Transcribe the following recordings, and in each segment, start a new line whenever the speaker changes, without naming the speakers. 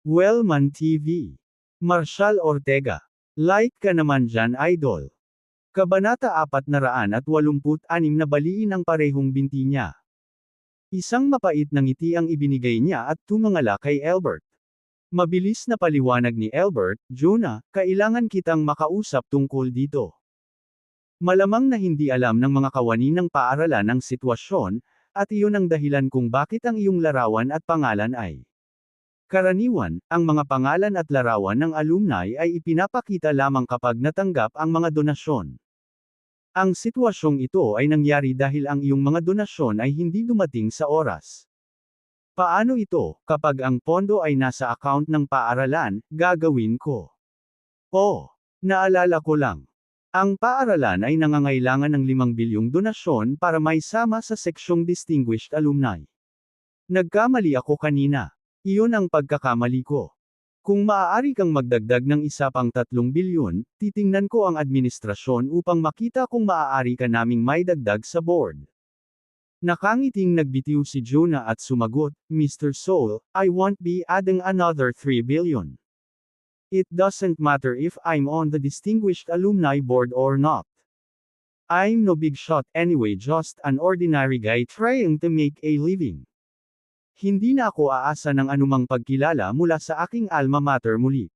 Wellman TV. Marshall Ortega. Like ka naman dyan, idol. Kabanata 486 na baliin ang parehong binti niya. Isang mapait na ngiti ang ibinigay niya at tumangala kay Albert. Mabilis na paliwanag ni Albert, Jonah, kailangan kitang makausap tungkol dito. Malamang na hindi alam ng mga kawani ng paaralan ang sitwasyon, at iyon ang dahilan kung bakit ang iyong larawan at pangalan ay. Karaniwan, ang mga pangalan at larawan ng alumni ay ipinapakita lamang kapag natanggap ang mga donasyon. Ang sitwasyong ito ay nangyari dahil ang iyong mga donasyon ay hindi dumating sa oras. Paano ito, kapag ang pondo ay nasa account ng paaralan, gagawin ko? Oh, naalala ko lang. Ang paaralan ay nangangailangan ng 5 bilyong donasyon para maisama sa seksyong Distinguished Alumni. Nagkamali ako kanina. Iyon ang pagkakamali ko. Kung maaari kang magdagdag ng isa pang 3 bilyon, titingnan ko ang administrasyon upang makita kung maaari ka naming maidagdag sa board. Nakangiting nagbitiw si Jonah at sumagot, Mr. Soul, I won't be adding another 3 billion. It doesn't matter if I'm on the Distinguished Alumni Board or not. I'm no big shot anyway, just an ordinary guy trying to make a living. Hindi na ako aasa ng anumang pagkilala mula sa aking alma mater muli.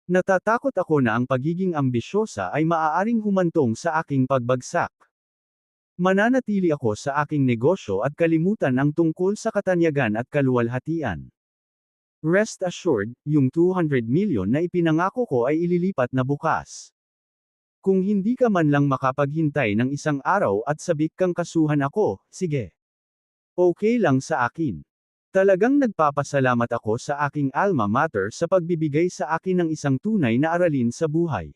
Natatakot ako na ang pagiging ambisyosa ay maaaring humantong sa aking pagbagsak. Mananatili ako sa aking negosyo at kalimutan ang tungkol sa katanyagan at kaluwalhatian. Rest assured, yung 200 million na ipinangako ko ay ililipat na bukas. Kung hindi ka man lang makapaghintay ng isang araw at sabik kang kasuhan ako, sige. Okay lang sa akin. Talagang nagpapasalamat ako sa aking alma mater sa pagbibigay sa akin ng isang tunay na aralin sa buhay.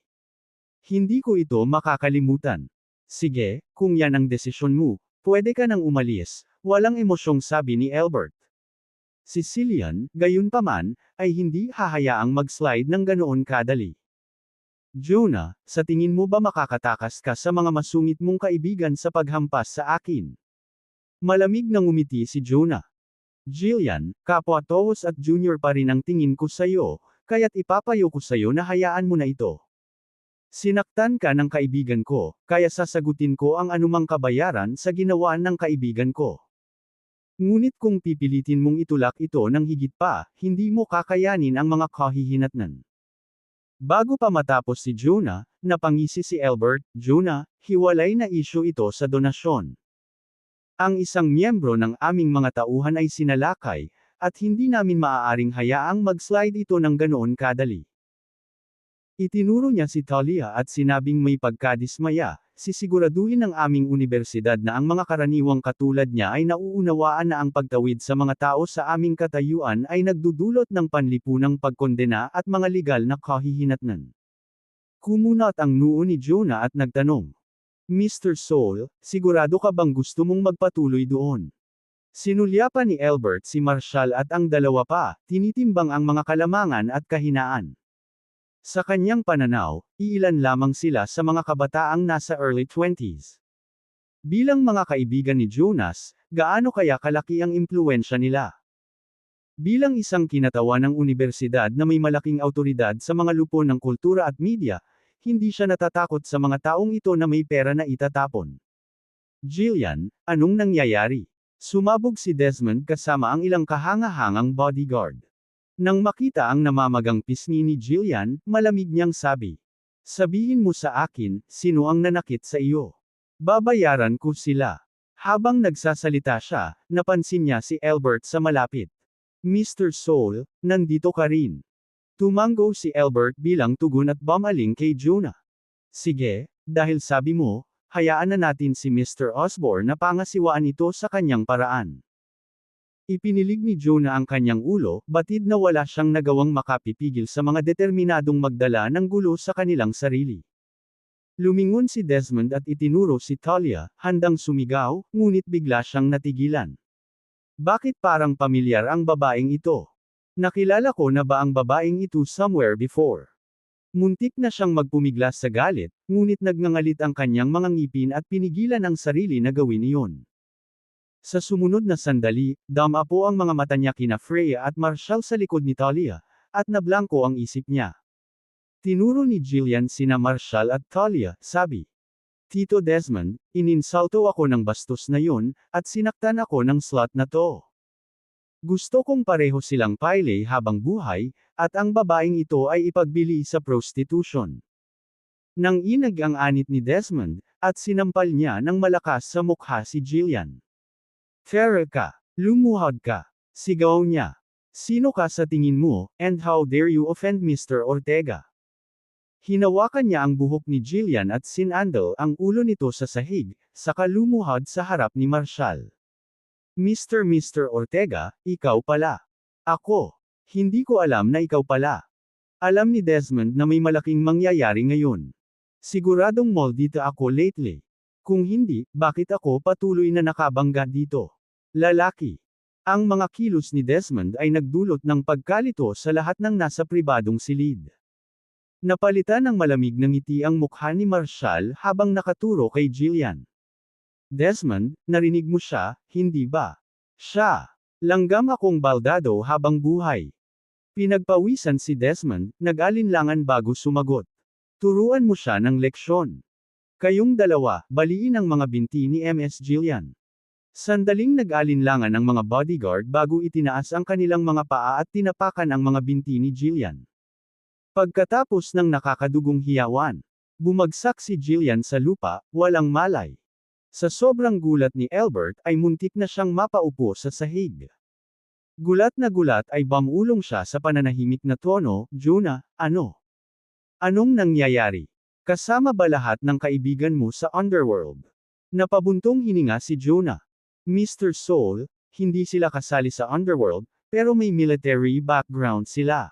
Hindi ko ito makakalimutan. Sige, kung yan ang desisyon mo, pwede ka nang umalis, walang emosyong sabi ni Albert. Si Cillian, gayunpaman, ay hindi hahayaang mag-slide ng ganoon kadali. Jonah, sa tingin mo ba makakatakas ka sa mga masungit mong kaibigan sa paghampas sa akin? Malamig na ngumiti si Jonah. Jillian, kapwa Towas at Junior pa rin ang tingin ko sa'yo, kaya't ipapayo ko sa'yo na hayaan mo na ito. Sinaktan ka ng kaibigan ko, kaya sasagutin ko ang anumang kabayaran sa ginawa ng kaibigan ko. Ngunit kung pipilitin mong itulak ito ng higit pa, hindi mo kakayanin ang mga kahihinatnan. Bago pa matapos si Jonah, napangisi si Albert, Jonah, hiwalay na isyu ito sa donasyon. Ang isang miyembro ng aming mga tauhan ay sinalakay, at hindi namin maaaring hayaang mag-slide ito ng ganoon kadali. Itinuro niya si Talia at sinabing may pagkadismaya, sisiguraduhin ng aming unibersidad na ang mga karaniwang katulad niya ay nauunawaan na ang pagtawid sa mga tao sa aming katayuan ay nagdudulot ng panlipunang pagkondena at mga legal na kahihinatnan. Kumunat ang noo ni Jonah at nagtanong. Mr. Soul, sigurado ka bang gusto mong magpatuloy doon? Sinulyapan ni Albert si Marshall at ang dalawa pa, tinitimbang ang mga kalamangan at kahinaan. Sa kanyang pananaw, iilan lamang sila sa mga kabataang nasa early 20s. Bilang mga kaibigan ni Jonas, gaano kaya kalaki ang impluwensya nila? Bilang isang kinatawa ng unibersidad na may malaking awtoridad sa mga lupon ng kultura at media, hindi siya natatakot sa mga taong ito na may pera na itatapon. Jillian, anong nangyayari? Sumabog si Desmond kasama ang ilang kahanga-hangang bodyguard. Nang makita ang namamagang pisngi ni Jillian, malamig niyang sabi. Sabihin mo sa akin, sino ang nanakit sa iyo? Babayaran ko sila. Habang nagsasalita siya, napansin niya si Albert sa malapit. Mr. Soul, nandito ka rin. Tumango si Albert bilang tugon at bumaling kay Jonah. Sige, dahil sabi mo, hayaan na natin si Mr. Osborne na pangasiwaan ito sa kanyang paraan. Ipinilig ni Jonah ang kanyang ulo, batid na wala siyang nagawang makapipigil sa mga determinadong magdala ng gulo sa kanilang sarili. Lumingon si Desmond at itinuro si Talia, handang sumigaw, ngunit bigla siyang natigilan. Bakit parang pamilyar ang babaeng ito? Nakilala ko na ba ang babaeng ito somewhere before? Muntik na siyang magpumiglas sa galit, ngunit nagngangalit ang kanyang mga ngipin at pinigilan ang sarili na gawin iyon. Sa sumunod na sandali, damapo ang mga mata niya kina Freya at Marshall sa likod ni Talia, at nablangko ang isip niya. Tinuro ni Jillian sina Marshall at Talia, sabi. Tito Desmond, ininsulto ako ng bastos na yun, at sinaktan ako ng slut na to. Gusto kong pareho silang paile habang buhay, at ang babaeng ito ay ipagbili sa prostitution. Nang inag ang anit ni Desmond, at sinampal niya ng malakas sa mukha si Jillian. Feral ka, lumuhod ka, sigaw niya. Sino ka sa tingin mo, and how dare you offend Mr. Ortega? Hinawakan niya ang buhok ni Jillian at sinandal ang ulo nito sa sahig, saka lumuhod sa harap ni Marshall. Mr. Ortega, ikaw pala. Ako. Hindi ko alam na ikaw pala. Alam ni Desmond na may malaking mangyayari ngayon. Siguradong maldita ako lately. Kung hindi, bakit ako patuloy na nakabangga dito? Lalaki. Ang mga kilos ni Desmond ay nagdulot ng pagkalito sa lahat ng nasa pribadong silid. Napalitan ng malamig ng ngiti ang mukha ni Marshall habang nakaturo kay Jillian. Desmond, narinig mo siya, hindi ba? Siya. Langgam akong baldado habang buhay. Pinagpawisan si Desmond, nag-alinlangan bago sumagot. Turuan mo siya ng leksyon. Kayong dalawa, baliin ang mga binti ni Ms. Jillian. Sandaling nag-alinlangan ang mga bodyguard bago itinaas ang kanilang mga paa at tinapakan ang mga binti ni Jillian. Pagkatapos ng nakakadugong hiyawan, bumagsak si Jillian sa lupa, walang malay. Sa sobrang gulat ni Albert ay muntik na siyang mapaupo sa sahig. Gulat na gulat ay bamulong siya sa pananahimik na tono, Jonah, ano? Anong nangyayari? Kasama ba lahat ng kaibigan mo sa underworld? Napabuntong hininga si Jonah. Mr. Soul, hindi sila kasali sa underworld, pero may military background sila.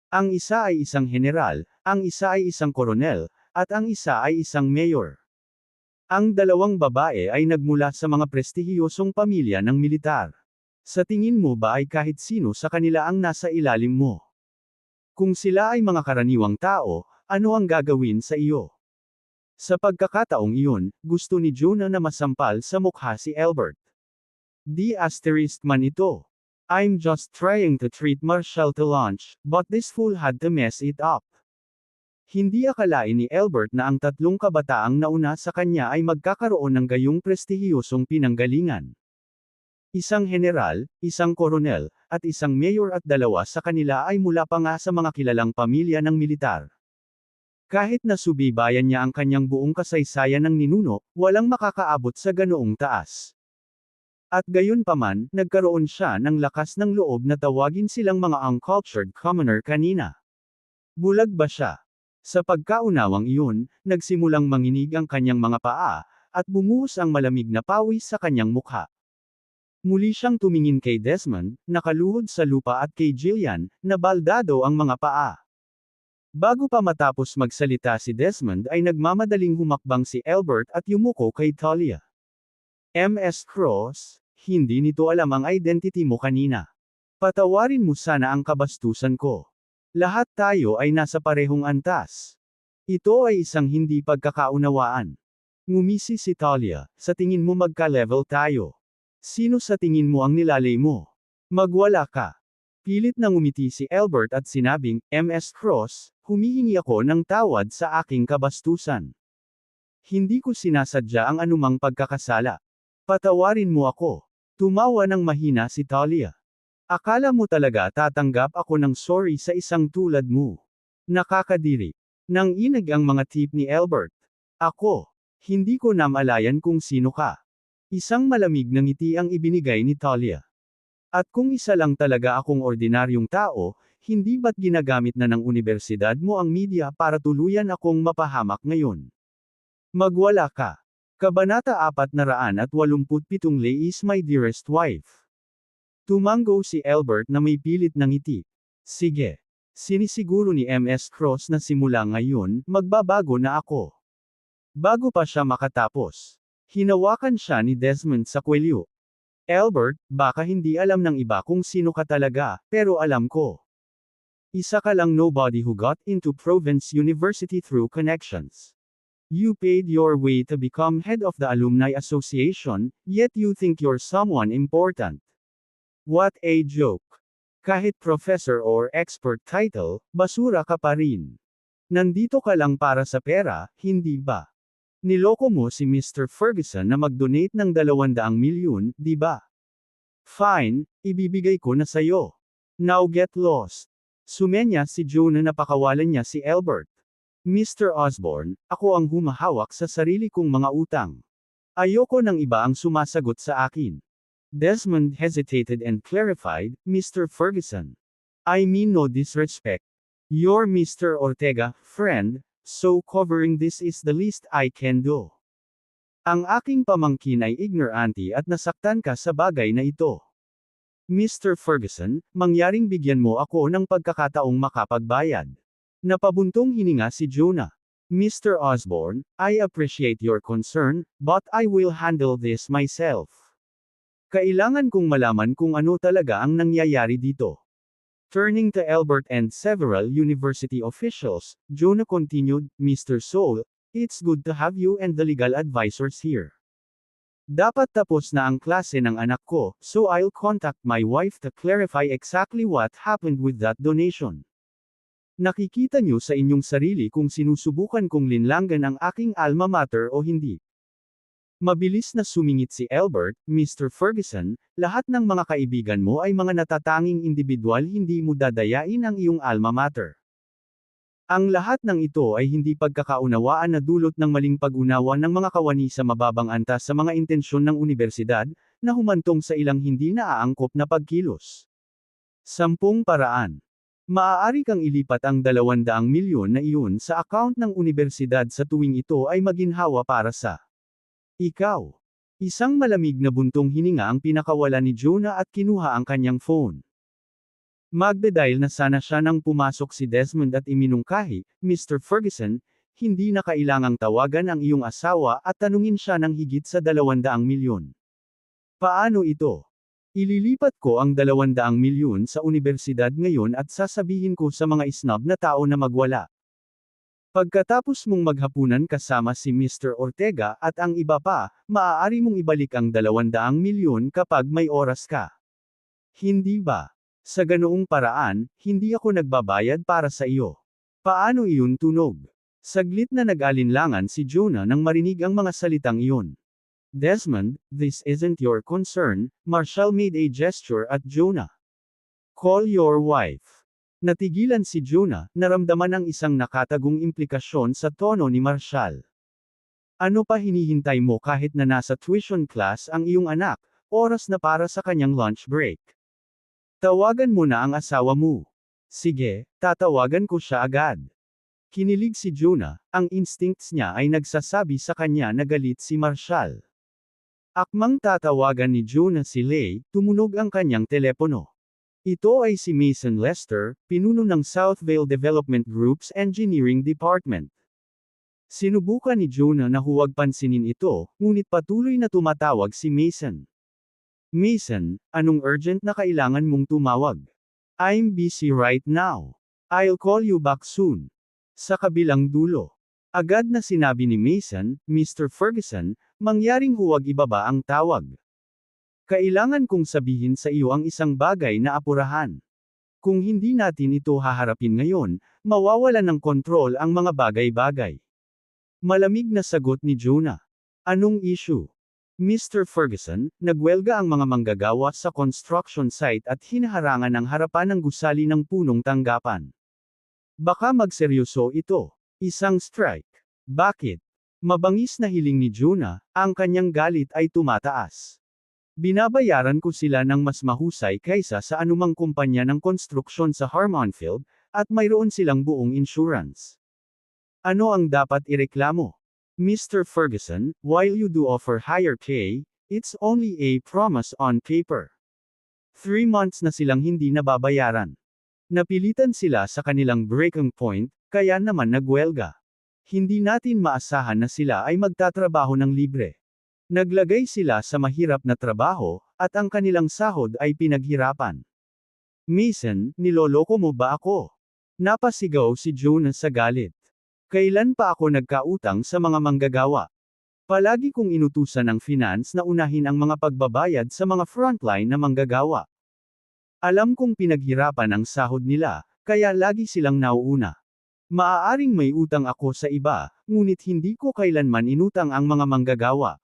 Ang isa ay isang general, ang isa ay isang koronel, at ang isa ay isang mayor. Ang dalawang babae ay nagmula sa mga prestihiyosong pamilya ng militar. Sa tingin mo ba ay kahit sino sa kanila ang nasa ilalim mo? Kung sila ay mga karaniwang tao, ano ang gagawin sa iyo? Sa pagkakataong iyon, gusto ni Jonah na masampal sa mukha si Albert. Di asterisk man ito. I'm just trying to treat Marshall to lunch, but this fool had to mess it up. Hindi akalain ni Albert na ang tatlong kabataang nauna sa kanya ay magkakaroon ng gayong prestihiyosong pinanggalingan. Isang general, isang koronel, at isang mayor at dalawa sa kanila ay mula pa nga sa mga kilalang pamilya ng militar. Kahit na subaybayan niya ang kanyang buong kasaysayan ng ninuno, walang makakaabot sa ganoong taas. At gayon paman, nagkaroon siya ng lakas ng loob na tawagin silang mga uncultured commoner kanina. Bulag ba siya? Sa pagkaunawang iyon, nagsimulang manginig ang kanyang mga paa, at bumuhos ang malamig na pawis sa kanyang mukha. Muli siyang tumingin kay Desmond, nakaluhod sa lupa at kay Jillian, na baldado ang mga paa. Bago pa matapos magsalita si Desmond ay nagmamadaling humakbang si Albert at yumuko kay Talia. Ms. Cross, hindi nito alam ang identity mo kanina. Patawarin mo sana ang kabastusan ko. Lahat tayo ay nasa parehong antas. Ito ay isang hindi pagkakaunawaan. Ngumisi si Talia, sa tingin mo magka-level tayo. Sino sa tingin mo ang nilalay mo? Magwala ka. Pilit na ngumiti si Albert at sinabing, Ms. Cross, humihingi ako ng tawad sa aking kabastusan. Hindi ko sinasadya ang anumang pagkakasala. Patawarin mo ako. Tumawa ng mahina si Talia. Akala mo talaga tatanggap ako ng sorry sa isang tulad mo. Nakakadiri. Nang inag ang mga tip ni Albert. Ako. Hindi ko namalayan kung sino ka. Isang malamig na ngiti ang ibinigay ni Talia. At kung isa lang talaga akong ordinaryong tao, hindi ba't ginagamit na ng unibersidad mo ang media para tuluyan akong mapahamak ngayon? Magwala ka. Kabanata 487 Lay is my dearest wife. Tumango si Albert na may pilit na ngiti. Sige. Sinisiguro ni Ms. Cross na simula ngayon, magbabago na ako. Bago pa siya makatapos, hinawakan siya ni Desmond sa kwelyo. Albert, baka hindi alam ng iba kung sino ka talaga, pero alam ko. Isa ka lang nobody who got into Province University through connections. You paid your way to become head of the alumni association, yet you think you're someone important. What a joke. Kahit professor or expert title, basura ka pa rin. Nandito ka lang para sa pera, hindi ba? Niloko mo si Mr. Ferguson na mag-donate ng 200 milyon, di ba? Fine, ibibigay ko na sayo. Now get lost. Sumenya si Joe na napakawalan niya si Albert. Mr. Osborne, ako ang humahawak sa sarili kong mga utang. Ayoko ng iba ang sumasagot sa akin. Desmond hesitated and clarified, Mr. Ferguson. I mean no disrespect. You're Mr. Ortega, friend, so covering this is the least I can do. Ang aking pamangkin ay ignorante at nasaktan ka sa bagay na ito. Mr. Ferguson, mangyaring bigyan mo ako ng pagkakataong makapagbayad. Napabuntong hininga si Jonah. Mr. Osborne, I appreciate your concern, but I will handle this myself. Kailangan kong malaman kung ano talaga ang nangyayari dito. Turning to Albert and several university officials, Jonah continued, Mr. Soule, it's good to have you and the legal advisors here. Dapat tapos na ang klase ng anak ko, so I'll contact my wife to clarify exactly what happened with that donation. Nakikita niyo sa inyong sarili kung sinusubukan kong linlangan ang aking alma mater o hindi. Mabilis na sumingit si Albert, Mr. Ferguson, lahat ng mga kaibigan mo ay mga natatanging individual, hindi mo dadayain ang iyong alma mater. Ang lahat ng ito ay hindi pagkakaunawaan na dulot ng maling pag-unawa ng mga kawani sa mababang antas sa mga intensyon ng unibersidad, na humantong sa ilang hindi naaangkop na pagkilos. 10 paraan. Maaari kang ilipat ang 200 milyon na iyon sa account ng unibersidad sa tuwing ito ay maginhawa para sa ikaw. Isang malamig na buntong hininga ang pinakawala ni Jonah at kinuha ang kanyang phone. Magdadial na sana siya nang pumasok si Desmond at iminungkahi, Mr. Ferguson, hindi na kailangang tawagan ang iyong asawa at tanungin siya ng higit sa 200 milyon. Paano ito? Ililipat ko ang 200 milyon sa unibersidad ngayon at sasabihin ko sa mga isnob na tao na magwala. Pagkatapos mong maghapunan kasama si Mr. Ortega at ang iba pa, maaari mong ibalik ang 200 milyon kapag may oras ka. Hindi ba? Sa ganoong paraan, hindi ako nagbabayad para sa iyo. Paano iyon tunog? Saglit na nag-alinlangan si Jonah nang marinig ang mga salitang iyon. Desmond, this isn't your concern, Marshall made a gesture at Jonah. Call your wife. Natigilan si Jonah, naramdaman ang isang nakatagong implikasyon sa tono ni Marshall. Ano pa hinihintay mo kahit na nasa tuition class ang iyong anak, oras na para sa kanyang lunch break. Tawagan mo na ang asawa mo. Sige, tatawagan ko siya agad. Kinilig si Jonah, ang instincts niya ay nagsasabi sa kanya na galit si Marshall. Akmang tatawagan ni Jonah si Leigh, tumunog ang kanyang telepono. Ito ay si Mason Lester, pinuno ng Southvale Development Group's Engineering Department. Sinubukan ni Jonah na huwag pansinin ito, ngunit patuloy na tumatawag si Mason. Mason, anong urgent na kailangan mong tumawag? I'm busy right now. I'll call you back soon. Sa kabilang dulo. Agad na sinabi ni Mason, Mr. Ferguson, mangyaring huwag ibaba ang tawag. Kailangan kong sabihin sa iyo ang isang bagay na apurahan. Kung hindi natin ito haharapin ngayon, mawawala ng kontrol ang mga bagay-bagay. Malamig na sagot ni Jonah. Anong issue? Mr. Ferguson, nagwelga ang mga manggagawa sa construction site at hinaharangan ang harapan ng gusali ng punong tanggapan. Baka magseryoso ito. Isang strike. Bakit? Mabangis na hiling ni Jonah, ang kanyang galit ay tumataas. Binabayaran ko sila ng mas mahusay kaysa sa anumang kumpanya ng konstruksyon sa Harmonfield, at mayroon silang buong insurance. Ano ang dapat ireklamo? Mr. Ferguson, while you do offer higher pay, it's only a promise on paper. 3 months na silang hindi nababayaran. Napilitan sila sa kanilang breaking point, kaya naman nagwelga. Hindi natin maasahan na sila ay magtatrabaho ng libre. Naglagay sila sa mahirap na trabaho, at ang kanilang sahod ay pinaghirapan. Mason, niloloko mo ba ako? Napasigaw si Jonah sa galit. Kailan pa ako nagkautang sa mga manggagawa? Palagi kong inutusan ng finance na unahin ang mga pagbabayad sa mga frontline na manggagawa. Alam kong pinaghirapan ang sahod nila, kaya lagi silang nauuna. Maaaring may utang ako sa iba, ngunit hindi ko kailanman inutang ang mga manggagawa.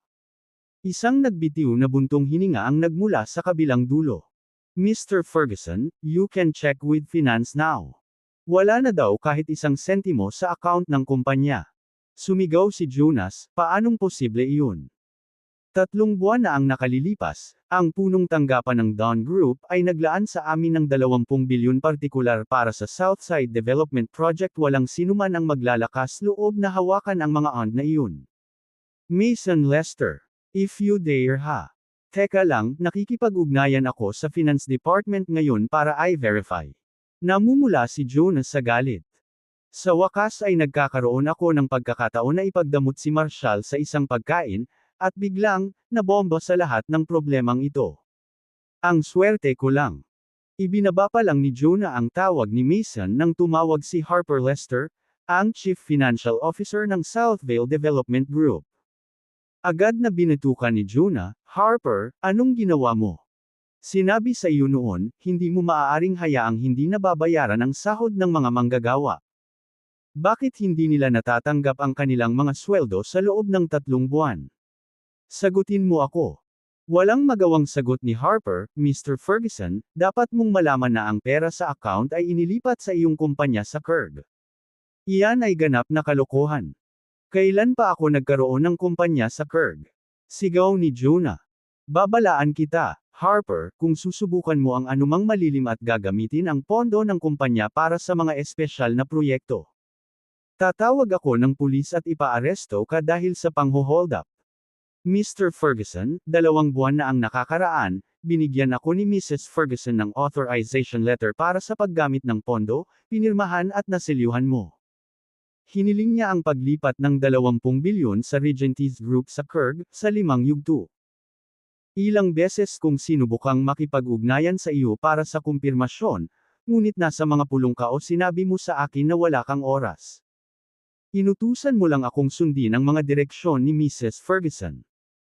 Isang nagbitiw na buntong hininga ang nagmula sa kabilang dulo. Mr. Ferguson, you can check with finance now. Wala na daw kahit isang sentimo sa account ng kumpanya. Sumigaw si Jonas, paanong posible iyon? 3 buwan na ang nakalilipas, ang punong tanggapan ng Dawn Group ay naglaan sa amin ng 20 bilyon partikular para sa Southside Development Project. Walang sinuman ang maglalakas loob na hawakan ang mga na iyon. Mason Lester. If you dare ha. Teka lang, nakikipag-ugnayan ako sa Finance Department ngayon para i-verify. Namumula si Jonas sa galit. Sa wakas ay nagkakaroon ako ng pagkakataon na ipagdamot si Marshall sa isang pagkain, at biglang, nabomba sa lahat ng problemang ito. Ang swerte ko lang. Ibinaba pa lang ni Jonah ang tawag ni Mason nang tumawag si Harper Lester, ang Chief Financial Officer ng Southvale Development Group. Agad na binatukan ni Jonah, Harper, anong ginawa mo? Sinabi sa iyo noon, hindi mo maaaring hayaang hindi nababayaran ang sahod ng mga manggagawa. Bakit hindi nila natatanggap ang kanilang mga sweldo sa loob ng 3 buwan? Sagutin mo ako. Walang magawang sagot ni Harper, Mr. Ferguson, dapat mong malaman na ang pera sa account ay inilipat sa iyong kumpanya sa Kirk. Iyan ay ganap na kalokohan. Kailan pa ako nagkaroon ng kumpanya sa Kirk? Sigaw ni Jonah. Babalaan kita, Harper, kung susubukan mo ang anumang malilim at gagamitin ang pondo ng kumpanya para sa mga espesyal na proyekto. Tatawag ako ng pulis at ipaaresto ka dahil sa pangho-hold up. Mr. Ferguson, 2 buwan na ang nakakaraan, binigyan ako ni Mrs. Ferguson ng authorization letter para sa paggamit ng pondo, pinirmahan at naselyuhan mo. Hiniling niya ang paglipat ng 20 bilyon sa Regencies Group sa Kirk, sa 5 yugto. Ilang beses kong sinubukang makipag-ugnayan sa iyo para sa kumpirmasyon, ngunit nasa mga pulong ka o sinabi mo sa akin na wala kang oras. Inutusan mo lang akong sundin ang mga direksyon ni Mrs. Ferguson.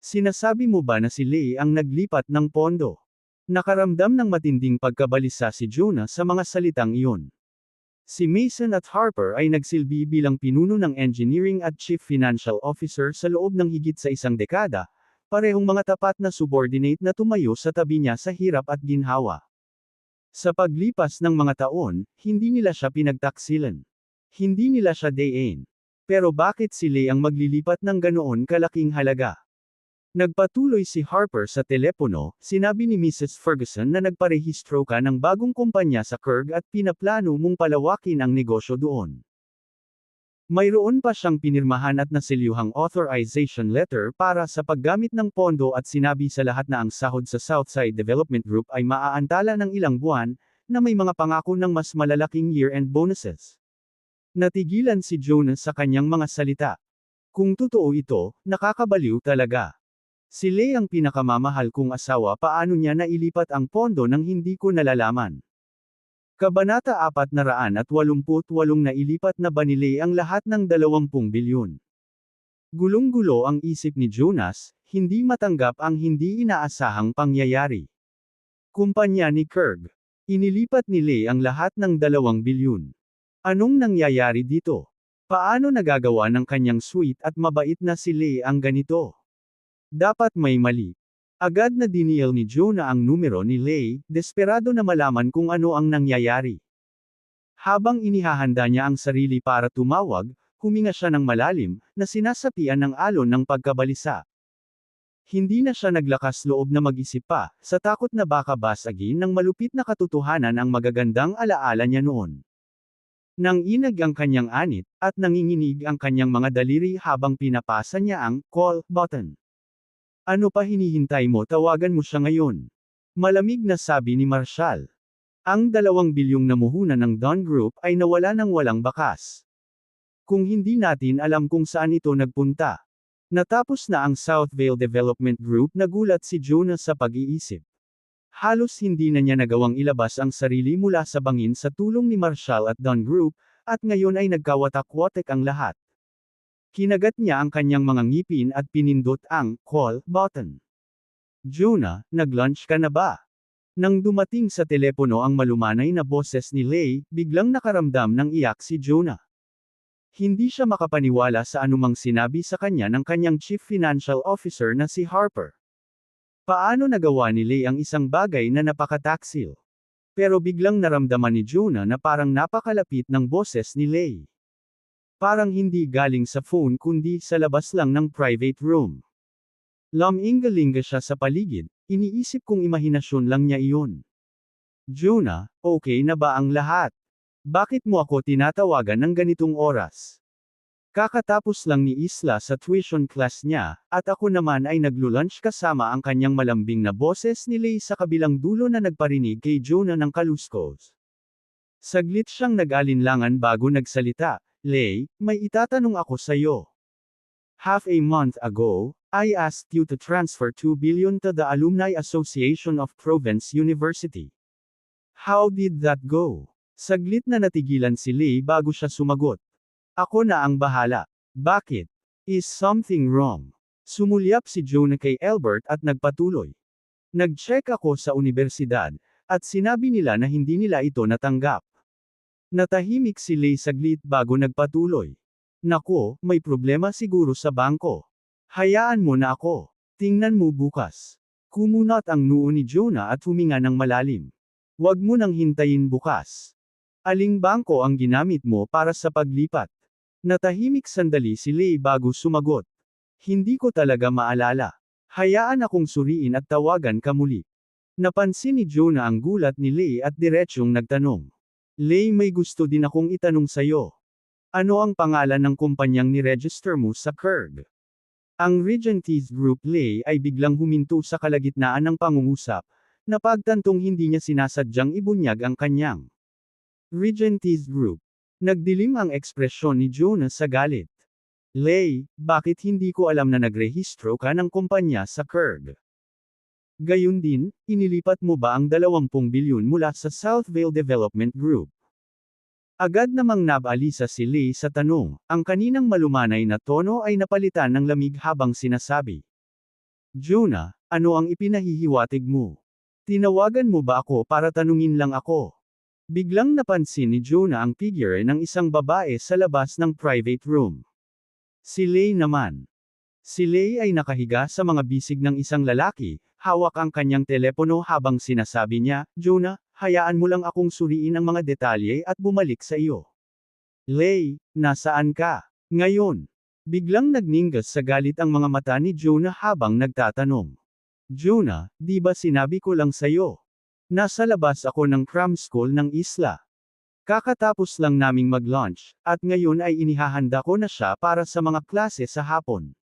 Sinasabi mo ba na si Leigh ang naglipat ng pondo? Nakaramdam ng matinding pagkabalisa si Jonah sa mga salitang iyon. Si Mason at Harper ay nagsilbi bilang pinuno ng engineering at chief financial officer sa loob ng higit sa 1 dekada, parehong mga tapat na subordinate na tumayo sa tabi niya sa hirap at ginhawa. Sa paglipas ng mga taon, hindi nila siya pinagtaksilan. Hindi nila siya dayin. Pero bakit si Leigh ang maglilipat ng ganoon kalaking halaga? Nagpatuloy si Harper sa telepono, sinabi ni Mrs. Ferguson na nagparehistro ka ng bagong kumpanya sa Kirk at pinaplano mong palawakin ang negosyo doon. Mayroon pa siyang pinirmahan at naselyuhang authorization letter para sa paggamit ng pondo at sinabi sa lahat na ang sahod sa Southside Development Group ay maaantala ng ilang buwan, na may mga pangako ng mas malalaking year-end bonuses. Natigilan si Jonas sa kanyang mga salita. Kung totoo ito, nakakabaliw talaga. Si Leigh ang pinakamamahal kong asawa, paano niya nailipat ang pondo nang hindi ko nalalaman? Kabanata 488 nailipat na ba ni Leigh ang lahat ng 20 bilyon? Gulong-gulo ang isip ni Jonas, hindi matanggap ang hindi inaasahang pangyayari. Kumpanya ni Kirk. Inilipat ni Leigh ang lahat ng 2 bilyon. Anong nangyayari dito? Paano nagagawa ng kanyang sweet at mabait na si Leigh ang ganito? Dapat may mali. Agad na dinial ni Jonah ang numero ni Leigh, desperado na malaman kung ano ang nangyayari. Habang inihahanda niya ang sarili para tumawag, huminga siya ng malalim, na sinasapian ng alon ng pagkabalisa. Hindi na siya naglakas loob na mag-isip pa, sa takot na baka basagin ng malupit na katotohanan ang magagandang alaala niya noon. Nanginag ang kanyang anit, at nanginginig ang kanyang mga daliri habang pinapasa niya ang call button. Ano pa hinihintay mo, tawagan mo siya ngayon. Malamig na sabi ni Marshall. Ang 2 bilyong namuhunan ng Dawn Group ay nawala ng walang bakas. Kung hindi natin alam kung saan ito nagpunta. Natapos na ang Southvale Development Group, nagulat si Jonas sa pag-iisip. Halos hindi na niya nagawang ilabas ang sarili mula sa bangin sa tulong ni Marshall at Dawn Group, At ngayon ay nagkawatak-watak ang lahat. Kinagat niya ang kanyang mga ngipin at pinindot ang call button. Jonah, nag-lunch ka na ba? Nang dumating sa telepono ang malumanay na boses ni Lay, biglang nakaramdam ng iyak si Jonah. Hindi siya makapaniwala sa anumang sinabi sa kanya ng kanyang Chief Financial Officer na si Harper. Paano nagawa ni Lay ang isang bagay na napakataksil? Pero biglang naramdaman ni Jonah na parang napakalapit ng boses ni Lay. Parang hindi galing sa phone kundi sa labas lang ng private room. Lumingalinga siya sa paligid, iniisip kong imahinasyon lang niya iyon. Jonah, okay na ba ang lahat? Bakit mo ako tinatawagan ng ganitong oras? Kakatapos lang ni Isla sa tuition class niya, at ako naman ay naglu-lunch kasama ang kanyang malambing na boses ni Lay sa kabilang dulo na nagparinig kay Jonah ng kaluskos. Saglit siyang nag-alinlangan bago nagsalita, Lay, may itatanong ako sa'yo. Half a month ago, I asked you to transfer 2 billion to the Alumni Association of Province University. How did that go? Saglit na natigilan si Lay bago siya sumagot. Ako na ang bahala. Bakit? Is something wrong? Sumulyap si Jonah kay Albert at nagpatuloy. Nag-check ako sa universidad, at sinabi nila na hindi nila ito natanggap. Natahimik si Lay saglit bago nagpatuloy. Nako, may problema siguro sa bangko. Hayaan mo na ako. Tingnan mo bukas. Kumunat ang noo ni Jonah at huminga ng malalim. Huwag mo nang hintayin bukas. Aling bangko ang ginamit mo para sa paglipat? Natahimik sandali si Lay bago sumagot. Hindi ko talaga maalala. Hayaan akong suriin at tawagan ka muli. Napansin ni Jonah ang gulat ni Lay at diretsyong nagtanong. Lay, may gusto din akong itanong sayo. Ano ang pangalan ng kumpanyang ni-register mo sa KERG? Ang Regencies Group Lay ay biglang huminto sa kalagitnaan ng pangungusap, na pagtantong hindi niya sinasadyang ibunyag ang kanyang Regencies Group. Nagdilim ang ekspresyon ni Jonah sa galit. Lay, bakit hindi ko alam na nagrehistro ka ng kumpanya sa KERG? Gayun din, inilipat mo ba ang 20 bilyon mula sa Southvale Development Group? Agad namang nabalisa si Lay sa tanong, ang kaninang malumanay na tono ay napalitan ng lamig habang sinasabi. Jonah, ano ang ipinahihiwatig mo? Tinawagan mo ba ako para tanungin lang ako? Biglang napansin ni Jonah ang figure ng isang babae sa labas ng private room. Si Lay naman. Si Lay ay nakahiga sa mga bisig ng isang lalaki, hawak ang kanyang telepono habang sinasabi niya, Jonah, hayaan mo lang akong suriin ang mga detalye at bumalik sa iyo. Lay, nasaan ka? Ngayon. Biglang nagningas sa galit ang mga mata ni Jonah habang nagtatanong. Jonah, di ba sinabi ko lang sa'yo? Nasa labas ako ng cram school ng Isla. Kakatapos lang naming mag-lunch, at ngayon ay inihahanda ko na siya para sa mga klase sa hapon.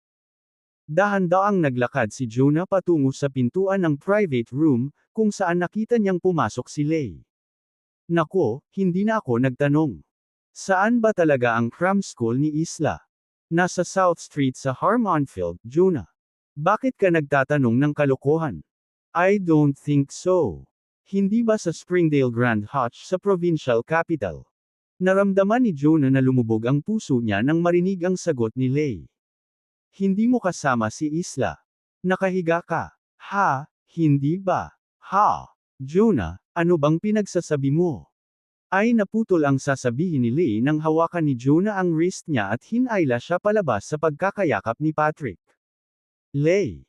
Dahan-daang naglakad si Jonah patungo sa pintuan ng private room, kung saan nakita niyang pumasok si Lay. Nako, hindi na ako nagtanong. Saan ba talaga ang cram school ni Isla? Nasa South Street sa Harmonfield, Jonah. Bakit ka nagtatanong ng kalokohan? I don't think so. Hindi ba sa Springdale Grand Hutch sa provincial capital? Naramdaman ni Jonah na lumubog ang puso niya nang marinig ang sagot ni Lay. Hindi mo kasama si Isla. Nakahiga ka. Ha, hindi ba? Ha? Jonah, ano bang pinagsasabi mo? Ay naputol ang sasabihin ni Lay nang hawakan ni Jonah ang wrist niya at hinayla siya palabas sa pagkakayakap ni Patrick. Lay.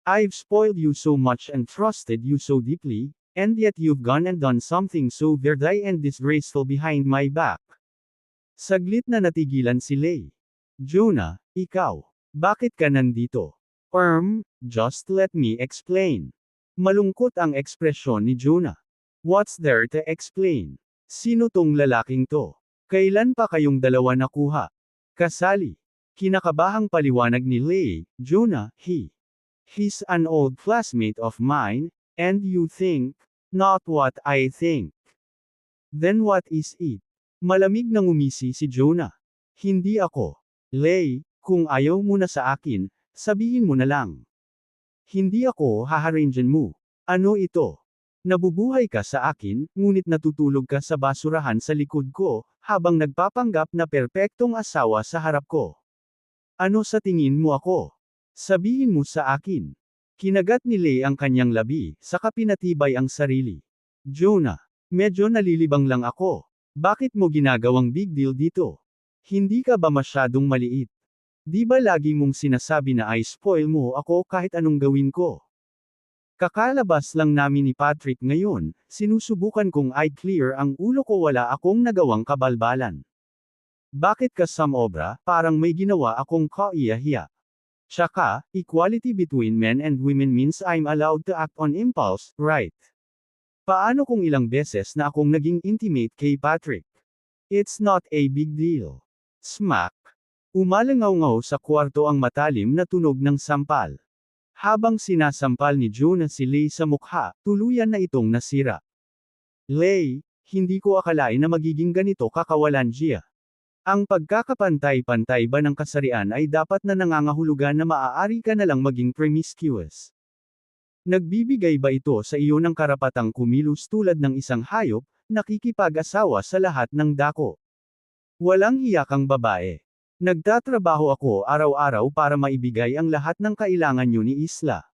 I've spoiled you so much and trusted you so deeply, and yet you've gone and done something so verde and disgraceful behind my back. Saglit na natigilan si Lay. Jonah, ikaw. Bakit ka nandito? Just let me explain. Malungkot ang ekspresyon ni Jonah. What's there to explain? Sino tong lalaking to? Kailan pa kayong dalawa nakuha? Kasali. Kinakabahang paliwanag ni Lay, Jonah, he's an old classmate of mine, and you think, not what I think. Then what is it? Malamig na ngumisi si Jonah. Hindi ako. Lay, kung ayaw mo na sa akin, sabihin mo na lang. Hindi ako haharangan mo. Ano ito? Nabubuhay ka sa akin, ngunit natutulog ka sa basurahan sa likod ko, habang nagpapanggap na perpektong asawa sa harap ko. Ano sa tingin mo ako? Sabihin mo sa akin. Kinagat ni Lei ang kanyang labi, saka pinatibay ang sarili. Jonah, medyo nalilibang lang ako. Bakit mo ginagawang big deal dito? Hindi ka ba masyadong maliit? Di ba lagi mong sinasabi na ay spoil mo ako kahit anong gawin ko? Kakalabas lang namin ni Patrick ngayon, sinusubukan kong i-clear ang ulo ko, wala akong nagawang kabalbalan. Bakit ka samobra, parang may ginawa akong kaiyahiya. Tsaka, equality between men and women means I'm allowed to act on impulse, right? Paano kung ilang beses na akong naging intimate kay Patrick? It's not a big deal. Smack! Umalangaw-ngaw sa kwarto ang matalim na tunog ng sampal. Habang sinasampal ni Jonah si Lei sa mukha, tuluyan na itong nasira. Lei, hindi ko akalain na magiging ganito kakawalan Gia. Ang pagkakapantay-pantay ba ng kasarian ay dapat na nangangahulugan na maaari ka na lang maging promiscuous? Nagbibigay ba ito sa iyo ng karapatang kumilos tulad ng isang hayop, nakikipag-asawa sa lahat ng dako? Walang hiya kang babae. Nagtatrabaho ako araw-araw para maibigay ang lahat ng kailangan niyo ni Isla.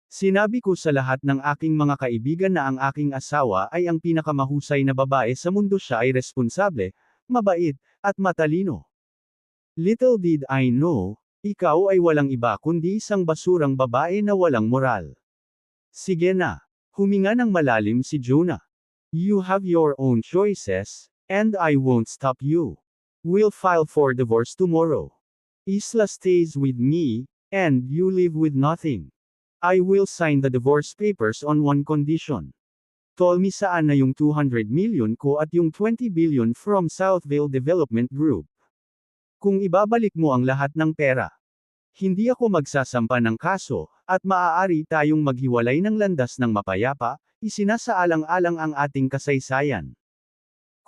Sinabi ko sa lahat ng aking mga kaibigan na ang aking asawa ay ang pinakamahusay na babae sa mundo, siya ay responsable, mabait, at matalino. Little did I know, ikaw ay walang iba kundi isang basurang babae na walang moral. Sige na. Huminga ng malalim si Jonah. You have your own choices, and I won't stop you. We'll file for divorce tomorrow. Isla stays with me, and you live with nothing. I will sign the divorce papers on one condition. Tolmi, saan na yung 200 million ko at yung 20 billion from Southvale Development Group? Kung ibabalik mo ang lahat ng pera, hindi ako magsasampa ng kaso, at maaari tayong maghiwalay ng landas ng mapayapa, isinasaalang-alang ang ating kasaysayan.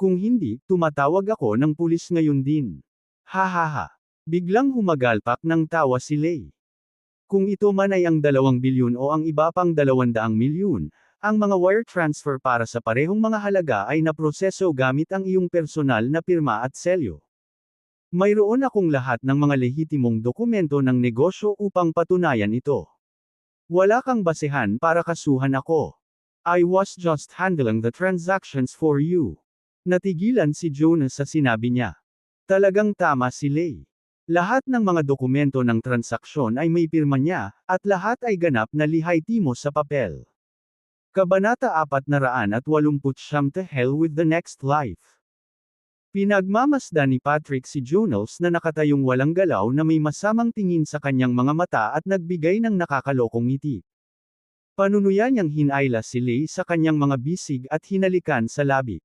Kung hindi, tumatawag ako ng pulis ngayon din. Hahaha. Biglang humagalpak ng tawa si Lei. Kung ito man ay ang 2 bilyon o ang iba pang 200 milyon, ang mga wire transfer para sa parehong mga halaga ay naproseso gamit ang iyong personal na pirma at selyo. Mayroon akong lahat ng mga lehitimong dokumento ng negosyo upang patunayan ito. Wala kang basehan para kasuhan ako. I was just handling the transactions for you. Natigilan si Jonah sa sinabi niya. Talagang tama si Lei. Lahat ng mga dokumento ng transaksyon ay may pirma niya, at lahat ay ganap na lihitimo sa papel. Kabanata 489, To Hell with the Next Life. Pinagmamasdan ni Patrick si Jonas na nakatayong walang galaw na may masamang tingin sa kanyang mga mata at nagbigay ng nakakalokong ngiti. Panunuyan niyang hinayla si Lei sa kanyang mga bisig at hinalikan sa labi.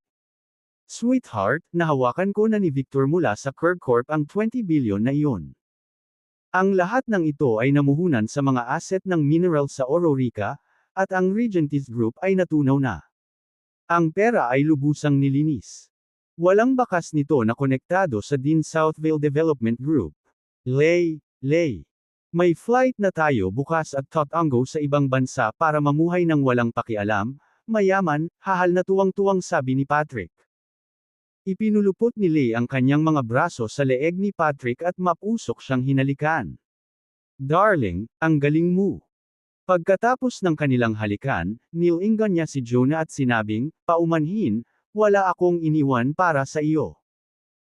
Sweetheart, nahawakan ko na ni Victor mula sa Kirkcorp ang 20 bilyon na iyon. Ang lahat ng ito ay namuhunan sa mga asset ng mineral sa Aurorica, at ang Regentis Group ay natunaw na. Ang pera ay lubusang nilinis. Walang bakas nito na konektado sa Dean Southvale Development Group. Lei, may flight na tayo bukas at tatango sa ibang bansa para mamuhay ng walang pakialam, mayaman, hahal na tuwang-tuwang sabi ni Patrick. Ipinulupot ni Lei ang kanyang mga braso sa leeg ni Patrick at mapusok siyang hinalikan. Darling, ang galing mo. Pagkatapos ng kanilang halikan, nilingan niya si Jonah at sinabing, paumanhin, wala akong iniwan para sa iyo.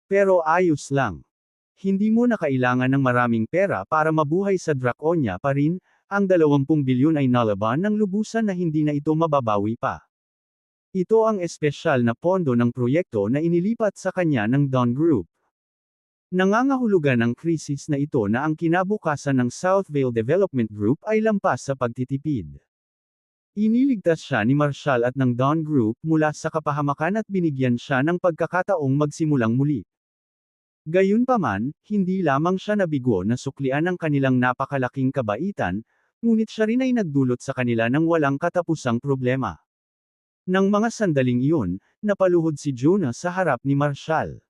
Pero ayos lang. Hindi mo na kailangan ng maraming pera para mabuhay sa Draconia pa rin, ang 20 bilyon ay nalaban ng lubusan na hindi na ito mababawi pa. Ito ang espesyal na pondo ng proyekto na inilipat sa kanya ng Dawn Group. Nangangahulugan ang krisis na ito na ang kinabukasan ng Southvale Development Group ay lampas sa pagtitipid. Iniligtas siya ni Marshall at ng Dawn Group mula sa kapahamakan at binigyan siya ng pagkakataong magsimulang muli. Gayunpaman, hindi lamang siya nabigo na suklian ang kanilang napakalaking kabaitan, ngunit siya rin ay nagdulot sa kanila ng walang katapusang problema. Nang mga sandaling iyon, napaluhod si Jonah sa harap ni Marshall.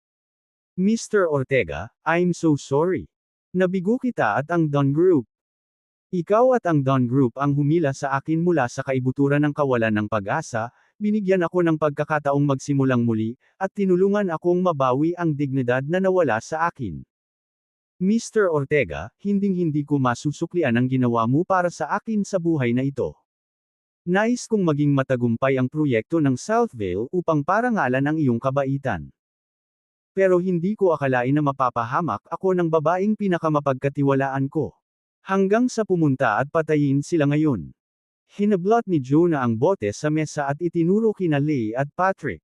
Mr. Ortega, I'm so sorry. Nabigo kita at ang Dawn Group. Ikaw at ang Dawn Group ang humila sa akin mula sa kaibuturan ng kawalan ng pag-asa, binigyan ako ng pagkakataong magsimulang muli, at tinulungan akong mabawi ang dignidad na nawala sa akin. Mr. Ortega, hinding-hindi ko masusuklian ang ginawa mo para sa akin sa buhay na ito. Nais kong maging matagumpay ang proyekto ng Southvale upang parangalan ang iyong kabaitan. Pero hindi ko akalain na mapapahamak ako ng babaeng pinakamapagkatiwalaan ko. Hanggang sa pumunta at patayin sila ngayon. Hinablot ni Jonah ang bote sa mesa at itinuro kina Leigh at Patrick.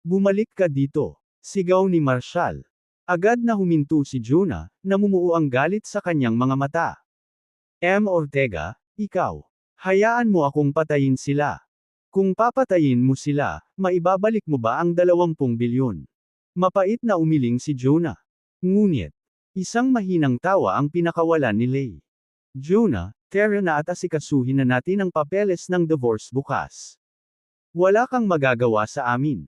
Bumalik ka dito, sigaw ni Marshall. Agad na huminto si Jonah, namumuo ang galit sa kanyang mga mata. M. Ortega, ikaw. Hayaan mo akong patayin sila. Kung papatayin mo sila, maibabalik mo ba ang 20 bilyon? Mapait na umiling si Jonah. Ngunit, isang mahinang tawa ang pinakawalan ni Leigh. Jonah, tara na at asikasuhin na natin ang papeles ng divorce bukas. Wala kang magagawa sa amin.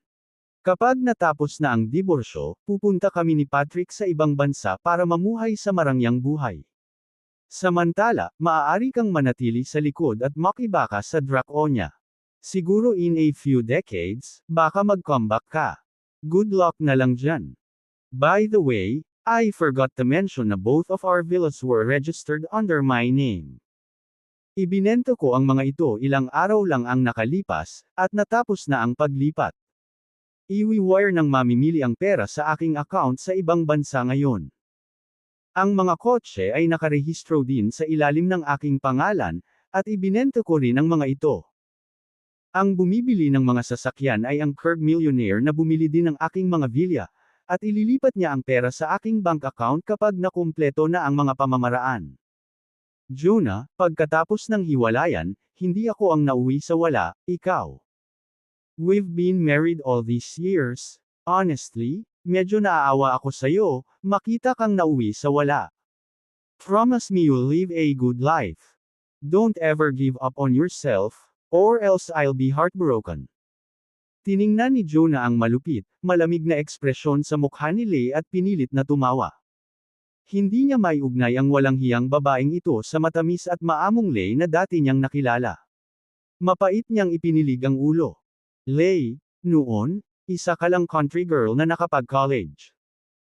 Kapag natapos na ang diborsyo, pupunta kami ni Patrick sa ibang bansa para mamuhay sa marangyang buhay. Samantala, maaari kang manatili sa likod at makibaka sa Draconia. Siguro in a few decades, baka mag-comeback ka. Good luck na lang dyan. By the way, I forgot to mention na both of our villas were registered under my name. Ibinento ko ang mga ito ilang araw lang ang nakalipas, at natapos na ang paglipat. Iwi-wire ng mamimili ang pera sa aking account sa ibang bansa ngayon. Ang mga kotse ay nakarehistro din sa ilalim ng aking pangalan, at ibinento ko rin ang mga ito. Ang bumibili ng mga sasakyan ay ang curb millionaire na bumili din ng aking mga villa, at ililipat niya ang pera sa aking bank account kapag nakumpleto na ang mga pamamaraan. Jonah, pagkatapos ng hiwalayan, hindi ako ang nauwi sa wala, ikaw. We've been married all these years. Honestly, medyo naaawa ako sa'yo, makita kang nauwi sa wala. Promise me you'll live a good life. Don't ever give up on yourself, or else I'll be heartbroken. Tiningnan ni Jonah ang malupit, malamig na ekspresyon sa mukha ni Leigh at pinilit na tumawa. Hindi niya maiugnay ang walang hiyang babaeng ito sa matamis at maamong Leigh na dati niyang nakilala. Mapait niyang ipinilig ang ulo. Leigh, noon, isa ka lang country girl na nakapag-college.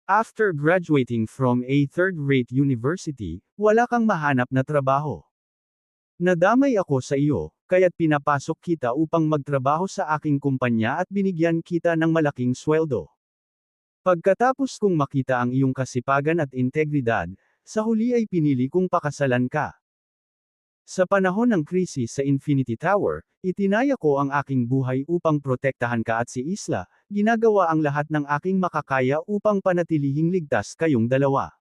After graduating from a third-rate university, wala kang mahanap na trabaho. Nadamay ako sa iyo, kaya't pinapasok kita upang magtrabaho sa aking kumpanya at binigyan kita ng malaking sweldo. Pagkatapos kong makita ang iyong kasipagan at integridad, sa huli ay pinili kong pakasalan ka. Sa panahon ng krisis sa Infinity Tower, itinaya ko ang aking buhay upang protektahan ka at si Isla, ginagawa ang lahat ng aking makakaya upang panatilihing ligtas kayong dalawa.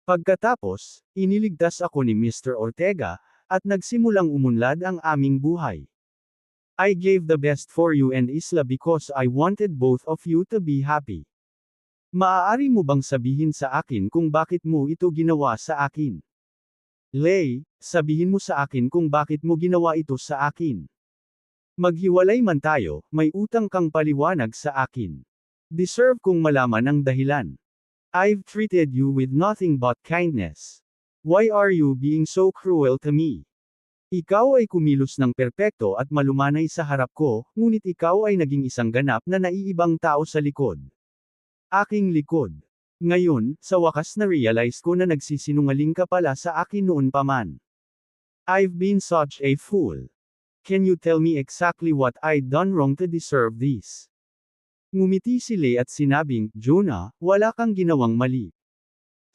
Pagkatapos, iniligtas ako ni Mr. Ortega, at nagsimulang umunlad ang aming buhay. I gave the best for you and Isla because I wanted both of you to be happy. Maaari mo bang sabihin sa akin kung bakit mo ito ginawa sa akin? Leigh, sabihin mo sa akin kung bakit mo ginawa ito sa akin. Maghiwalay man tayo, may utang kang paliwanag sa akin. Deserve kong malaman ang dahilan. I've treated you with nothing but kindness. Why are you being so cruel to me? Ikaw ay kumilos ng perpekto at malumanay sa harap ko, ngunit ikaw ay naging isang ganap na naiibang tao sa likod. Aking likod. Ngayon, sa wakas na-realize ko na nagsisinungaling ka pala sa akin noon pa man. I've been such a fool. Can you tell me exactly what I'd done wrong to deserve this? Ngumiti si Leigh at sinabing, Jonah, wala kang ginawang mali.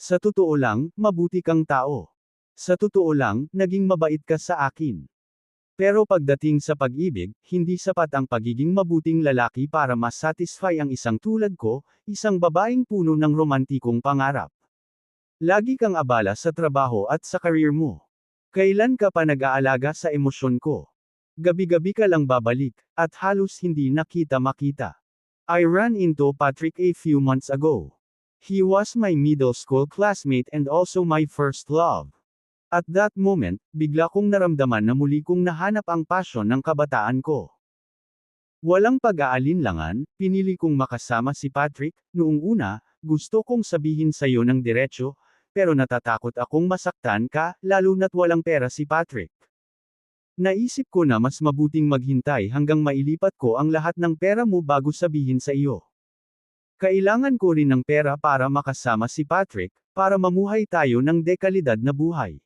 Sa totoo lang, mabuti kang tao. Sa totoo lang, naging mabait ka sa akin. Pero pagdating sa pag-ibig, hindi sapat ang pagiging mabuting lalaki para ma-satisfy ang isang tulad ko, isang babaeng puno ng romantikong pangarap. Lagi kang abala sa trabaho at sa career mo. Kailan ka pa nag-aalaga sa emosyon ko? Gabi-gabi ka lang babalik, at halos hindi na kita makita. I ran into Patrick a few months ago. He was my middle school classmate and also my first love. At that moment, bigla kong naramdaman na muli kong nahanap ang passion ng kabataan ko. Walang pag-aalinlangan, pinili kong makasama si Patrick. Noong una, gusto kong sabihin sa'yo ng diretso, pero natatakot akong masaktan ka, lalo na't walang pera si Patrick. Naisip ko na mas mabuting maghintay hanggang mailipat ko ang lahat ng pera mo bago sabihin sa iyo. Kailangan ko rin ng pera para makasama si Patrick, para mamuhay tayo ng dekalidad na buhay.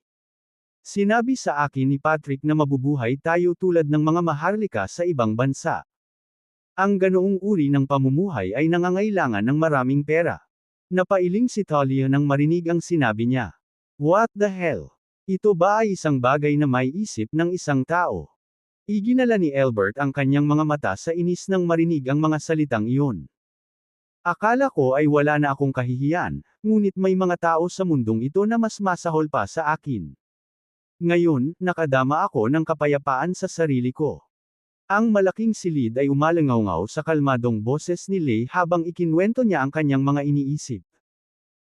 Sinabi sa akin ni Patrick na mabubuhay tayo tulad ng mga maharlika sa ibang bansa. Ang ganoong uri ng pamumuhay ay nangangailangan ng maraming pera. Napailing si Talia nang marinig ang sinabi niya. What the hell? Ito ba ay isang bagay na may isip ng isang tao? Iginala ni Albert ang kanyang mga mata sa inis nang marinig ang mga salitang iyon. Akala ko ay wala na akong kahihiyan, ngunit may mga tao sa mundong ito na mas masahol pa sa akin. Ngayon, nakadama ako ng kapayapaan sa sarili ko. Ang malaking silid ay umalangaw sa kalmadong boses ni Lay habang ikinwento niya ang kanyang mga iniisip.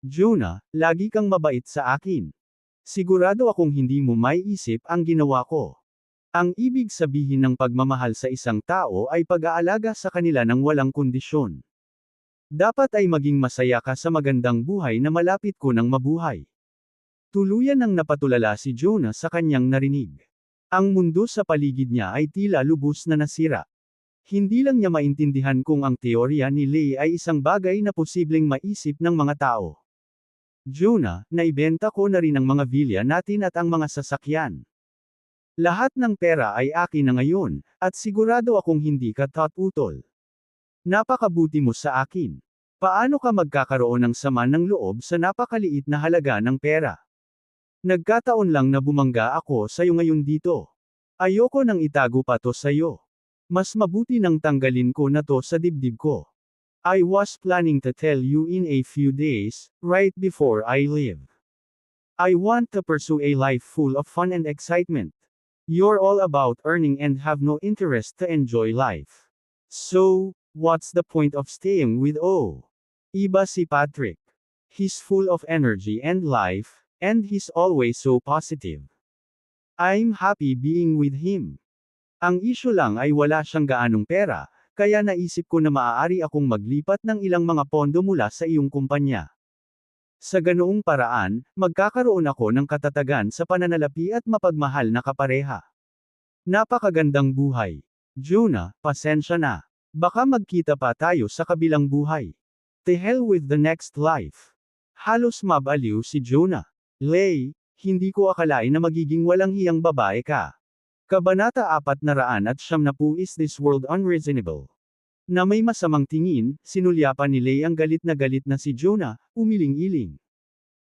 Jonah, lagi kang mabait sa akin. Sigurado akong hindi mo maiisip ang ginawa ko. Ang ibig sabihin ng pagmamahal sa isang tao ay pag-aalaga sa kanila ng walang kondisyon. Dapat ay maging masaya ka sa magandang buhay na malapit ko ng mabuhay. Tuluyan nang napatulala si Jonah sa kanyang narinig. Ang mundo sa paligid niya ay tila lubos na nasira. Hindi lang niya maintindihan kung ang teorya ni Lay ay isang bagay na posibleng maisip ng mga tao. Jonah, naibenta ko na rin ang mga villa natin at ang mga sasakyan. Lahat ng pera ay akin na ngayon, at sigurado akong hindi ka tatutol. Napakabuti mo sa akin. Paano ka magkakaroon ng sama ng loob sa napakaliit na halaga ng pera? Nagkataon lang na bumangga ako sa iyo ngayon dito. Ayoko nang itago pa to sa iyo. Mas mabuti nang tanggalin ko na to sa dibdib ko. I was planning to tell you in a few days, right before I leave. I want to pursue a life full of fun and excitement. You're all about earning and have no interest to enjoy life. So, what's the point of staying with Iba si Patrick. He's full of energy and life, and he's always so positive. I'm happy being with him. Ang issue lang ay wala siyang gaanong pera, kaya naisip ko na maaari akong maglipat ng ilang mga pondo mula sa iyong kumpanya. Sa ganoong paraan, magkakaroon ako ng katatagan sa pananalapi at mapagmahal na kapareha. Napakagandang buhay. Jonah, pasensya na. Baka magkita pa tayo sa kabilang buhay. The hell with the next life. Halos mabaliw si Jonah. Lay, hindi ko akalain na magiging walang hiyang babae ka. Kabanata 490 Is this world unreasonable? Na may masamang tingin, sinulyapan ni Lay ang galit na si Jonah, umiling-iling.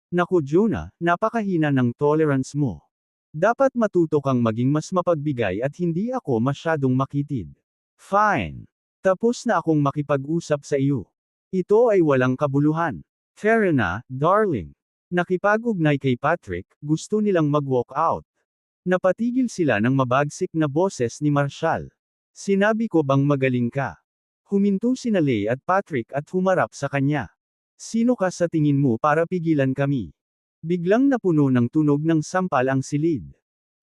Naku Jonah, napakahina ng tolerance mo. Dapat matuto kang maging mas mapagbigay at hindi ako masyadong makitid. Fine. Tapos na akong makipag-usap sa iyo. Ito ay walang kabuluhan. Fair na, darling. Nakipag-ugnay kay Patrick, gusto nilang mag-walk out. Napatigil sila ng mabagsik na boses ni Marshall. Sinabi ko bang magaling ka? Huminto sina Lay at Patrick at humarap sa kanya. Sino ka sa tingin mo para pigilan kami? Biglang napuno ng tunog ng sampal ang silid.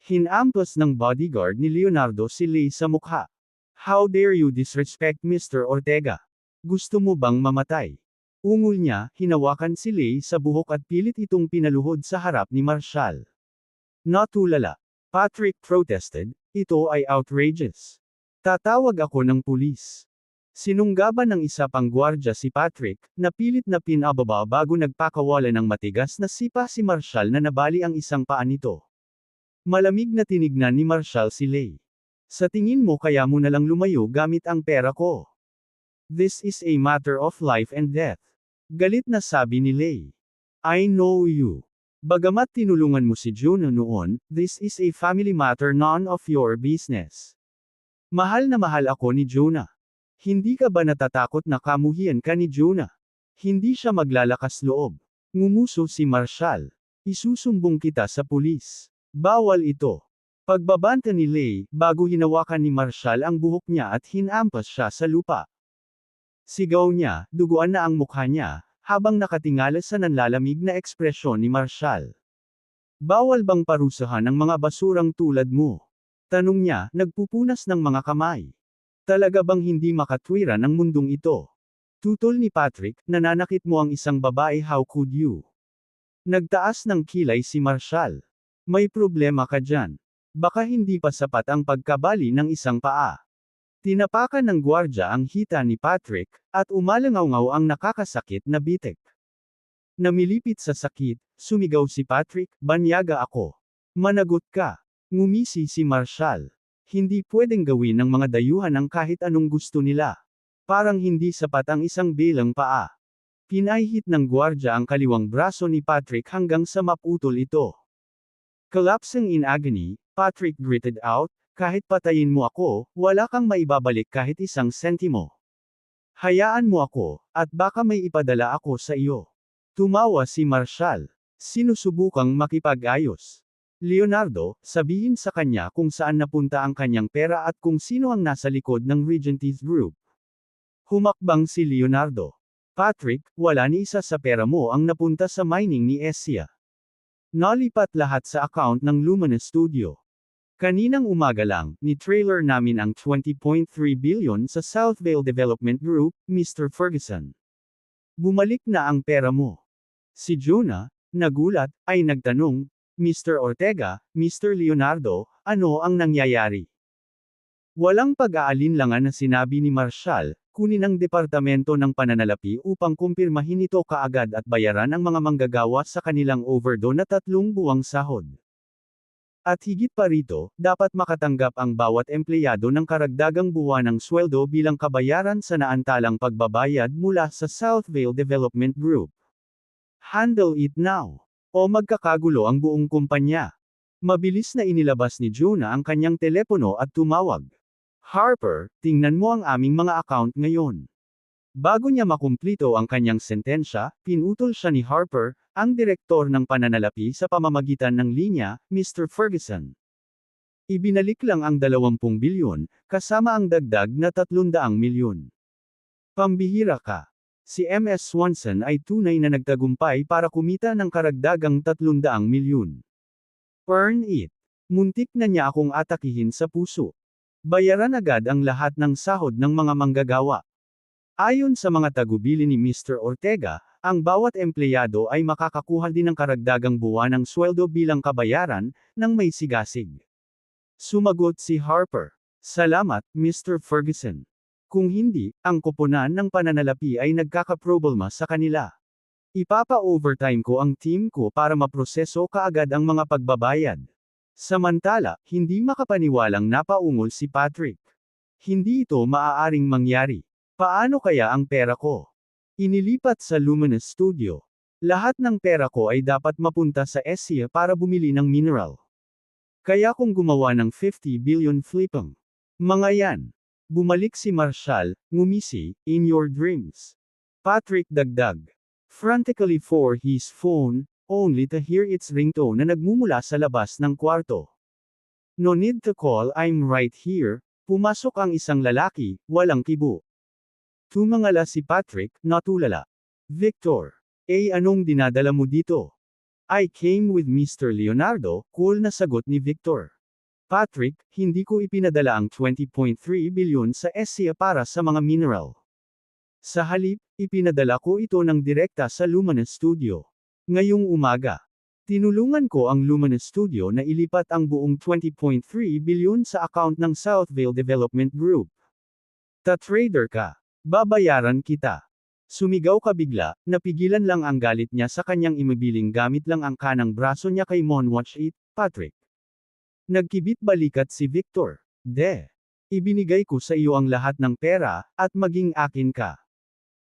Hinampas ng bodyguard ni Leonardo si Lay sa mukha. How dare you disrespect Mr. Ortega? Gusto mo bang mamatay? Ungol niya, hinawakan si Lay sa buhok at pilit itong pinaluhod sa harap ni Marshall. Natulala. Patrick protested, ito ay outrageous. Tatawag ako ng pulis. Sinunggaban ng isa pang gwardya si Patrick, napilit na pinababa bago nagpakawala ng matigas na sipa si Marshall na nabali ang isang paa nito. Malamig na tinignan ni Marshall si Lay. Sa tingin mo kaya mo nalang lumayo gamit ang pera ko? This is a matter of life and death. Galit na sabi ni Lay. I know you. Bagamat tinulungan mo si Jonah noon, this is a family matter, none of your business. Mahal na mahal ako ni Jonah. Hindi ka ba natatakot na kamuhian ka ni Jonah? Hindi siya maglalakas loob. Ngumuso si Marshall. Isusumbong kita sa pulis. Bawal ito. Pagbabanta ni Lay, bago hinawakan ni Marshall ang buhok niya at hinampas siya sa lupa. Sigaw niya, duguan na ang mukha niya, habang nakatingala sa nanlalamig na ekspresyon ni Marshall. Bawal bang parusahan ang mga basurang tulad mo? Tanong niya, nagpupunas ng mga kamay. Talaga bang hindi makatwiran ang mundong ito? Tutol ni Patrick, nananakit mo ang isang babae, how could you? Nagtaas ng kilay si Marshall. May problema ka dyan. Baka hindi pa sapat ang pagkabali ng isang paa. Tinapakan ng gwardya ang hita ni Patrick, at umalangaw-ngaw ang nakakasakit na bitik. Namilipit sa sakit, sumigaw si Patrick, "Banyaga ako. Managot ka." Ngumisi si Marshall. Hindi pwedeng gawin ng mga dayuhan ang kahit anong gusto nila. Parang hindi sapat ang isang bilang paa. Pinahihit ng gwardya ang kaliwang braso ni Patrick hanggang sa maputol ito. Collapsing in agony, Patrick gritted out, "Kahit patayin mo ako, wala kang maibabalik kahit isang sentimo. Hayaan mo ako, at baka may ipadala ako sa iyo." Tumawa si Marshall. Sinusubukang makipag-ayos. "Leonardo, sabihin sa kanya kung saan napunta ang kanyang pera at kung sino ang nasa likod ng Regentis Group." Humakbang si Leonardo. "Patrick, wala ni isa sa pera mo ang napunta sa mining ni Essia. Nalipat lahat sa account ng Lumina Studio. Kaninang umaga lang, ni-trailer namin ang 20.3 billion sa Southvale Development Group, Mr. Ferguson. Bumalik na ang pera mo." Si Jonah, nagulat, ay nagtanong, "Mr. Ortega, Mr. Leonardo, ano ang nangyayari?" Walang pag-aalinlangan na sinabi ni Marshall, kunin ang Departamento ng Pananalapi upang kumpirmahin ito kaagad at bayaran ang mga manggagawa sa kanilang overdue na 3 buwang sahod. At higit pa rito, dapat makatanggap ang bawat empleyado ng karagdagang buwanang sweldo bilang kabayaran sa naantalang pagbabayad mula sa Southvale Development Group. Handle it now. O magkakagulo ang buong kumpanya. Mabilis na inilabas ni Jonah ang kanyang telepono at tumawag. "Harper, tingnan mo ang aming mga account ngayon." Bago niya makumplito ang kanyang sentensya, pinutol siya ni Harper, ang direktor ng pananalapi sa pamamagitan ng linya, "Mr. Ferguson. Ibinalik lang ang 20 bilyon, kasama ang dagdag na 300 milyon. Pambihira ka. Si MS Swanson ay tunay na nagtagumpay para kumita ng karagdagang 300 milyon. Earn it. Muntik na niya akong atakihin sa puso. Bayaran agad ang lahat ng sahod ng mga manggagawa." Ayon sa mga tagubili ni Mr. Ortega, ang bawat empleyado ay makakakuha din ng karagdagang buwanang sweldo bilang kabayaran, ng may sigasig. Sumagot si Harper, "Salamat, Mr. Ferguson. Kung hindi, ang koponan ng pananalapi ay nagkakaproblema sa kanila. Ipapa-overtime ko ang team ko para maproseso kaagad ang mga pagbabayad." Samantala, hindi makapaniwalang napaungol si Patrick. "Hindi ito maaaring mangyari. Paano kaya ang pera ko? Inilipat sa Lumina Studio. Lahat ng pera ko ay dapat mapunta sa Essia para bumili ng mineral. Kaya kung gumawa ng 50 billion flipping. Mga yan." Bumalik si Marshall, ngumisi, "In your dreams." Patrick dagdag. Frantically for his phone, only to hear its ringtone na nagmumula sa labas ng kwarto. "No need to call, I'm right here." Pumasok ang isang lalaki, walang kibo. Tumangala si Patrick, natulala. "Victor. Anong dinadala mo dito?" "I came with Mr. Leonardo," cool na sagot ni Victor. "Patrick, hindi ko ipinadala ang 20.3 bilyon sa Essia para sa mga mineral. Sa halip, ipinadala ko ito ng direkta sa Lumina Studio. Ngayong umaga. Tinulungan ko ang Lumina Studio na ilipat ang buong 20.3 bilyon sa account ng Southvale Development Group. Ta-trader ka. Babayaran kita." Sumigaw ka bigla, napigilan lang ang galit niya sa kanyang imabiling gamit lang ang kanang braso niya kay Monwatch it, "Patrick." Nagkibit balikat si Victor. Ibinigay ko sa iyo ang lahat ng pera, at maging akin ka.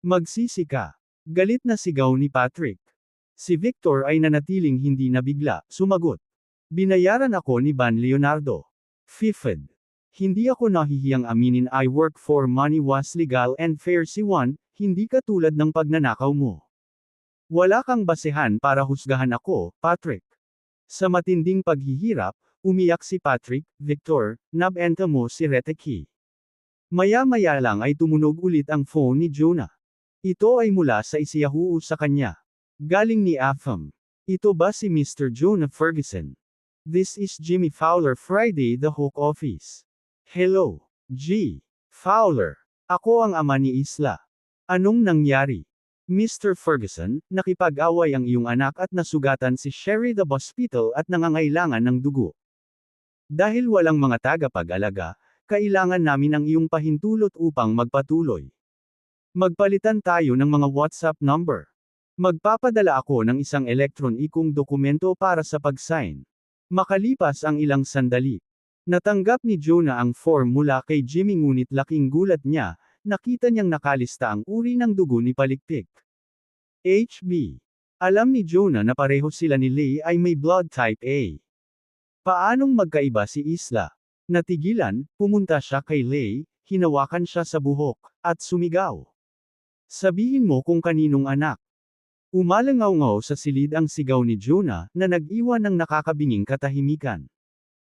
Magsisi ka." Galit na sigaw ni Patrick. Si Victor ay nanatiling hindi nabigla, sumagot. "Binayaran ako ni Ban Leonardo. Fifed. Hindi ako nahihiyang aminin I work for money was legal and fair si Juan, hindi katulad ng pagnanakaw mo. Wala kang basehan para husgahan ako, Patrick." Sa matinding paghihirap, umiyak si Patrick. "Victor, nabenta mo si Reteki." Maya-maya lang ay tumunog ulit ang phone ni Jonah. Ito ay mula sa Yahoo sa kanya. Galing ni Afam. "Ito ba si Mr. Jonah Ferguson? This is Jimmy Fowler, Friday the Hawk Office." "Hello, G. Fowler. Ako ang ama ni Isla. Anong nangyari?" "Mr. Ferguson, nakipag-away ang iyong anak at nasugatan si Sherry the Hospital at nangangailangan ng dugo. Dahil walang mga tagapag-alaga, kailangan namin ang iyong pahintulot upang magpatuloy. Magpalitan tayo ng mga WhatsApp number. Magpapadala ako ng isang elektronikong dokumento para sa pag-sign. Makalipas ang ilang sandali. Natanggap ni Jonah ang form mula kay Jimmy ngunit laking gulat niya, nakita niyang nakalista ang uri ng dugo ni Palikpik. HB. Alam ni Jonah na pareho sila ni Lei ay may blood type A. Paanong magkaiba si Isla? Natigilan, pumunta siya kay Lei, hinawakan siya sa buhok, at sumigaw. Sabihin mo kung kaninong anak. Umalangaw-ngaw sa silid ang sigaw ni Jonah, na nag-iwan ng nakakabinging katahimikan.